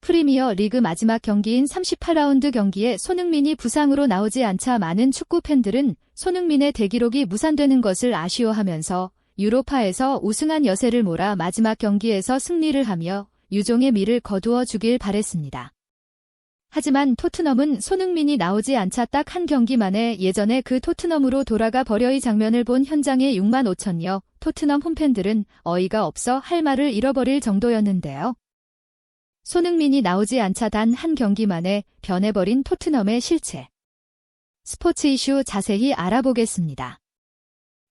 프리미어 리그 마지막 경기인 38라운드 경기에 손흥민이 부상으로 나오지 않자 많은 축구 팬들은 손흥민의 대기록이 무산되는 것을 아쉬워하면서 유로파에서 우승한 여세를 몰아 마지막 경기에서 승리를 하며 유종의 미를 거두어 주길 바랬습니다. 하지만 토트넘은 손흥민이 나오지 않자 딱 한 경기 만에 예전에 그 토트넘으로 돌아가 버려. 이 장면을 본 현장의 6만 5천여 토트넘 홈팬들은 어이가 없어 할 말을 잃어버릴 정도였는데요. 손흥민이 나오지 않자 단 한 경기 만에 변해버린 토트넘의 실체. 스포츠 이슈 자세히 알아보겠습니다.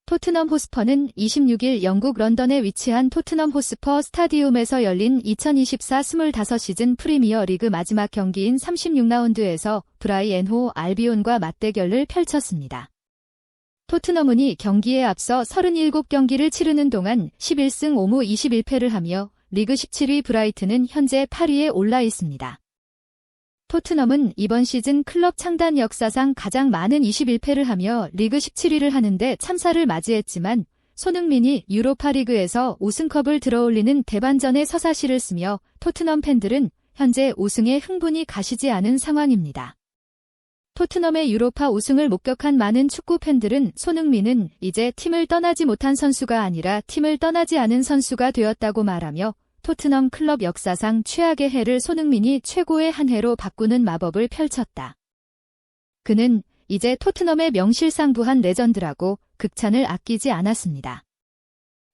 토트넘 호스퍼는 26일 영국 런던에 위치한 토트넘 호스퍼 스타디움에서 열린 2024-25 시즌 프리미어 리그 마지막 경기인 36라운드에서 브라이언호 알비온과 맞대결을 펼쳤습니다. 토트넘은 이 경기에 앞서 37경기를 치르는 동안 11승 5무 21패를 하며 리그 17위 브라이튼은 현재 8위에 올라 있습니다. 토트넘은 이번 시즌 클럽 창단 역사상 가장 많은 21패를 하며 리그 17위를 하는데 참사를 맞이했지만 손흥민이 유로파 리그에서 우승컵을 들어올리는 대반전에 서사시를 쓰며 토트넘 팬들은 현재 우승에 흥분이 가시지 않은 상황입니다. 토트넘의 유로파 우승을 목격한 많은 축구 팬들은 손흥민은 이제 팀을 떠나지 못한 선수가 아니라 팀을 떠나지 않은 선수가 되었다고 말하며 토트넘 클럽 역사상 최악의 해를 손흥민이 최고의 한 해로 바꾸는 마법을 펼쳤다. 그는 이제 토트넘의 명실상부한 레전드라고 극찬을 아끼지 않았습니다.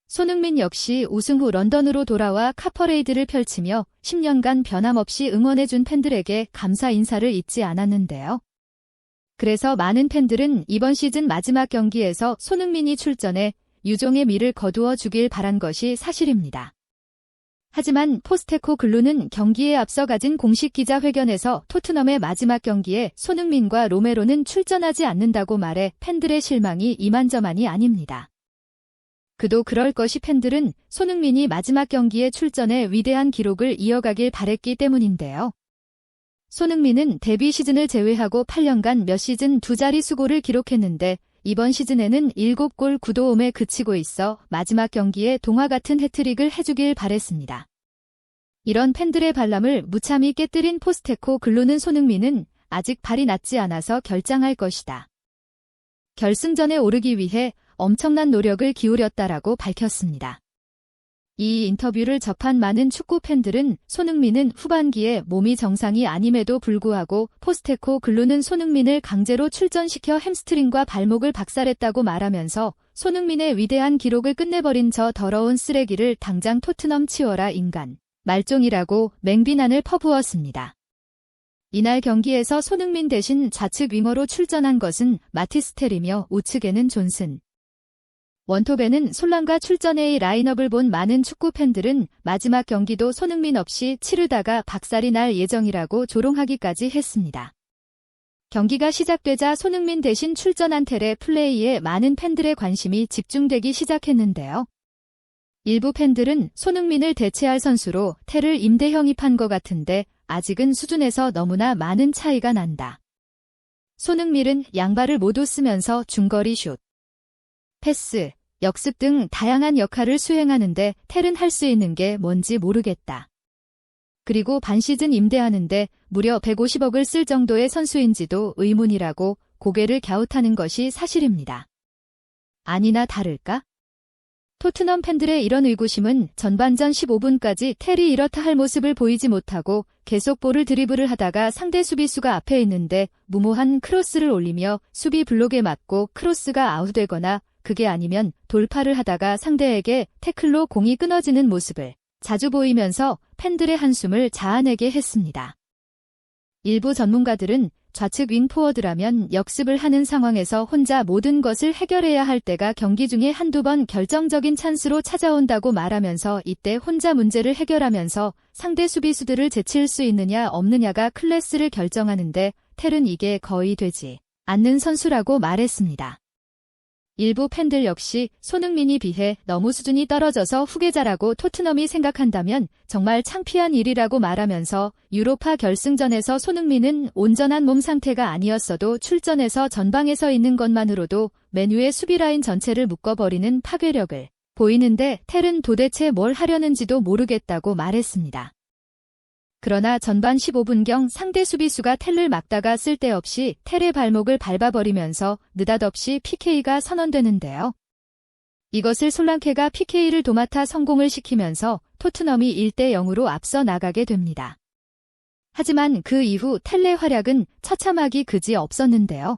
손흥민 역시 우승 후 런던으로 돌아와 카퍼레이드를 펼치며 10년간 변함없이 응원해준 팬들에게 감사 인사를 잊지 않았는데요. 그래서 많은 팬들은 이번 시즌 마지막 경기에서 손흥민이 출전해 유종의 미를 거두어 주길 바란 것이 사실입니다. 하지만 포스테코글루는 경기에 앞서 가진 공식 기자회견에서 토트넘의 마지막 경기에 손흥민과 로메로는 출전하지 않는다고 말해 팬들의 실망이 이만저만이 아닙니다. 그도 그럴 것이 팬들은 손흥민이 마지막 경기에 출전해 위대한 기록을 이어가길 바랬기 때문인데요. 손흥민은 데뷔 시즌을 제외하고 8년간 몇 시즌 두 자릿수골을 기록했는데 이번 시즌에는 7골 9도움에 그치고 있어 마지막 경기에 동화 같은 해트릭을 해주길 바랬습니다. 이런 팬들의 발람을 무참히 깨뜨린 포스테코글루는 손흥민은 아직 발이 낫지 않아서 결장할 것이다. 결승전에 오르기 위해 엄청난 노력을 기울였다라고 밝혔습니다. 이 인터뷰를 접한 많은 축구 팬들은 손흥민은 후반기에 몸이 정상이 아님에도 불구하고 포스테코글루는 손흥민을 강제로 출전시켜 햄스트링과 발목을 박살했다고 말하면서 손흥민의 위대한 기록을 끝내버린 저 더러운 쓰레기를 당장 토트넘 치워라 인간, 말종이라고 맹비난을 퍼부었습니다. 이날 경기에서 손흥민 대신 좌측 윙어로 출전한 것은 마티스텔이며 우측에는 존슨. 원톱에는 솔랑과 출전해의 라인업을 본 많은 축구 팬들은 마지막 경기도 손흥민 없이 치르다가 박살이 날 예정이라고 조롱하기까지 했습니다. 경기가 시작되자 손흥민 대신 출전한 텔의 플레이에 많은 팬들의 관심이 집중되기 시작했는데요. 일부 팬들은 손흥민을 대체할 선수로 텔을 임대 영입한 것 같은데 아직은 수준에서 너무나 많은 차이가 난다. 손흥민은 양발을 모두 쓰면서 중거리 슛, 패스, 역습 등 다양한 역할을 수행하는데 텔은 할 수 있는 게 뭔지 모르겠다. 그리고 반시즌 임대하는데 무려 150억을 쓸 정도의 선수인지도 의문이라고 고개를 갸웃하는 것이 사실입니다. 아니나 다를까? 토트넘 팬들의 이런 의구심은 전반전 15분까지 텔이 이렇다 할 모습을 보이지 못하고 계속 볼을 드리블을 하다가 상대 수비수가 앞에 있는데 무모한 크로스를 올리며 수비 블록에 맞고 크로스가 아웃되거나 그게 아니면 돌파를 하다가 상대에게 태클로 공이 끊어지는 모습을 자주 보이면서 팬들의 한숨을 자아내게 했습니다. 일부 전문가들은 좌측 윙포워드라면 역습을 하는 상황에서 혼자 모든 것을 해결해야 할 때가 경기 중에 한두 번 결정적인 찬스로 찾아온다고 말하면서 이때 혼자 문제를 해결하면서 상대 수비수들을 제칠 수 있느냐 없느냐가 클래스를 결정하는데 텔은 이게 거의 되지 않는 선수라고 말했습니다. 일부 팬들 역시 손흥민이 비해 너무 수준이 떨어져서 후계자라고 토트넘이 생각한다면 정말 창피한 일이라고 말하면서 유로파 결승전에서 손흥민은 온전한 몸 상태가 아니었어도 출전해서 전방에서 있는 것만으로도 맨유의 수비라인 전체를 묶어버리는 파괴력을 보이는데 텔은 도대체 뭘 하려는지도 모르겠다고 말했습니다. 그러나 전반 15분경 상대 수비수가 텔을 막다가 쓸데없이 텔의 발목을 밟아버리면서 느닷없이 PK가 선언되는데요. 이것을 솔랑케가 PK를 도맡아 성공을 시키면서 토트넘이 1대0으로 앞서 나가게 됩니다. 하지만 그 이후 텔의 활약은 처참하기 그지 없었는데요.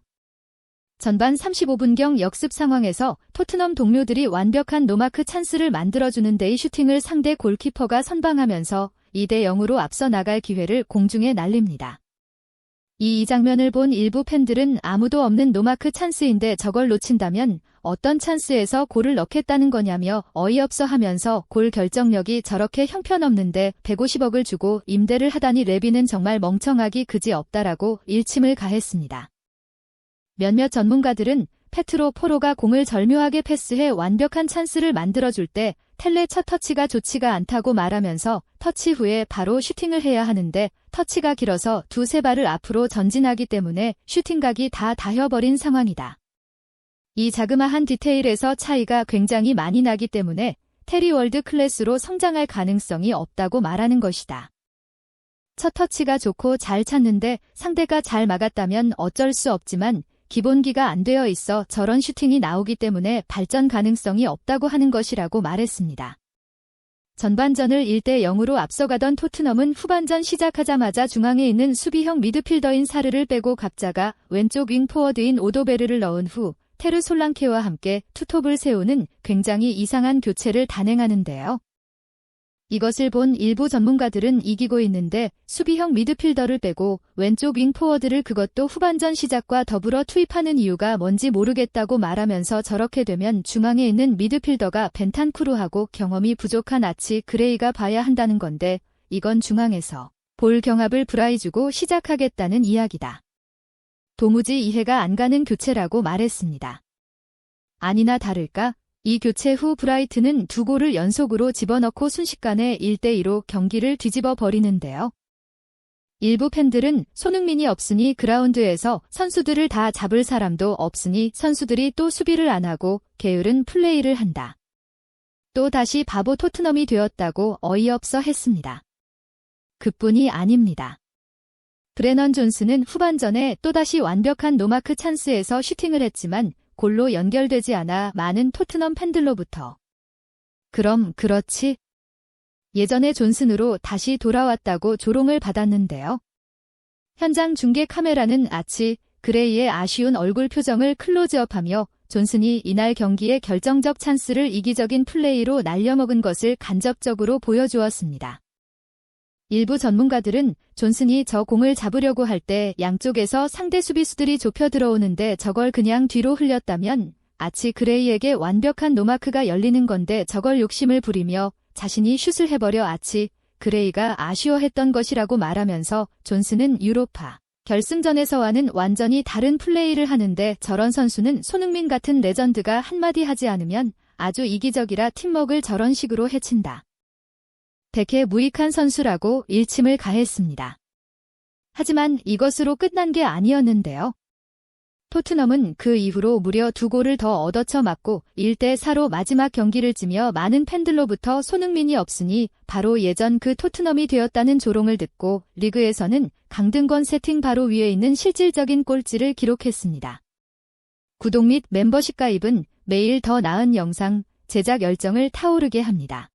전반 35분경 역습 상황에서 토트넘 동료들이 완벽한 노마크 찬스를 만들어주는 데이 슈팅을 상대 골키퍼가 선방하면서 2대0으로 앞서 나갈 기회를 공중에 날립니다. 이 장면을 본 일부 팬들은 아무도 없는 노마크 찬스인데 저걸 놓친다면 어떤 찬스에서 골을 넣겠다는 거냐며 어이없어 하면서 골 결정력이 저렇게 형편없는데 150억을 주고 임대를 하다니 레비는 정말 멍청하기 그지 없다라고 일침을 가했습니다. 몇몇 전문가들은 페트로 포로가 공을 절묘하게 패스해 완벽한 찬스를 만들어줄 때 텔레 첫 터치가 좋지가 않다고 말하면서 터치 후에 바로 슈팅을 해야 하는데 터치가 길어서 두세 발을 앞으로 전진하기 때문에 슈팅각이 다 닿여버린 상황이다. 이 자그마한 디테일에서 차이가 굉장히 많이 나기 때문에 텔이 월드 클래스로 성장할 가능성이 없다고 말하는 것이다. 첫 터치가 좋고 잘 찼는데 상대가 잘 막았다면 어쩔 수 없지만 기본기가 안 되어 있어 저런 슈팅이 나오기 때문에 발전 가능성이 없다고 하는 것이라고 말했습니다. 전반전을 1대0으로 앞서가던 토트넘은 후반전 시작하자마자 중앙에 있는 수비형 미드필더인 사르를 빼고 각자가 왼쪽 윙포워드인 오도베르를 넣은 후 테르 솔랑케와 함께 투톱을 세우는 굉장히 이상한 교체를 단행하는데요. 이것을 본 일부 전문가들은 이기고 있는데 수비형 미드필더를 빼고 왼쪽 윙포워드를 그것도 후반전 시작과 더불어 투입하는 이유가 뭔지 모르겠다고 말하면서 저렇게 되면 중앙에 있는 미드필더가 벤탄쿠르하고 경험이 부족한 아치 그레이가 봐야 한다는 건데 이건 중앙에서 볼 경합을 브라이주고 시작하겠다는 이야기다. 도무지 이해가 안 가는 교체라고 말했습니다. 아니나 다를까? 이 교체 후 브라이트는 2골을 연속으로 집어넣고 순식간에 1대2로 경기를 뒤집어 버리는데요. 일부 팬들은 손흥민이 없으니 그라운드에서 선수들을 다 잡을 사람도 없으니 선수들이 또 수비를 안 하고 게으른 플레이를 한다. 또 다시 바보 토트넘이 되었다고 어이없어 했습니다. 그뿐이 아닙니다. 브레넌 존스는 후반전에 또다시 완벽한 노마크 찬스에서 슈팅을 했지만 골로 연결되지 않아 많은 토트넘 팬들로부터 그럼 그렇지? 예전의 존슨으로 다시 돌아왔다고 조롱을 받았는데요. 현장 중계 카메라는 아치 그레이의 아쉬운 얼굴 표정을 클로즈업하며 존슨이 이날 경기의 결정적 찬스를 이기적인 플레이로 날려먹은 것을 간접적으로 보여주었습니다. 일부 전문가들은 존슨이 저 공을 잡으려고 할 때 양쪽에서 상대 수비수들이 좁혀 들어오는데 저걸 그냥 뒤로 흘렸다면 아치 그레이에게 완벽한 노마크가 열리는 건데 저걸 욕심을 부리며 자신이 슛을 해버려 아치 그레이가 아쉬워했던 것이라고 말하면서 존슨은 유로파 결승전에서와는 완전히 다른 플레이를 하는데 저런 선수는 손흥민 같은 레전드가 한마디 하지 않으면 아주 이기적이라 팀워크를 저런 식으로 해친다. 되게 무익한 선수라고 일침을 가했습니다. 하지만 이것으로 끝난 게 아니었는데요. 토트넘은 그 이후로 무려 2골을 더 얻어쳐 맞고 1대4로 마지막 경기를 지며 많은 팬들로부터 손흥민이 없으니 바로 예전 그 토트넘이 되었다는 조롱을 듣고 리그에서는 강등권 세팅 바로 위에 있는 실질적인 꼴찌를 기록했습니다. 구독 및 멤버십 가입은 매일 더 나은 영상 제작 열정을 타오르게 합니다.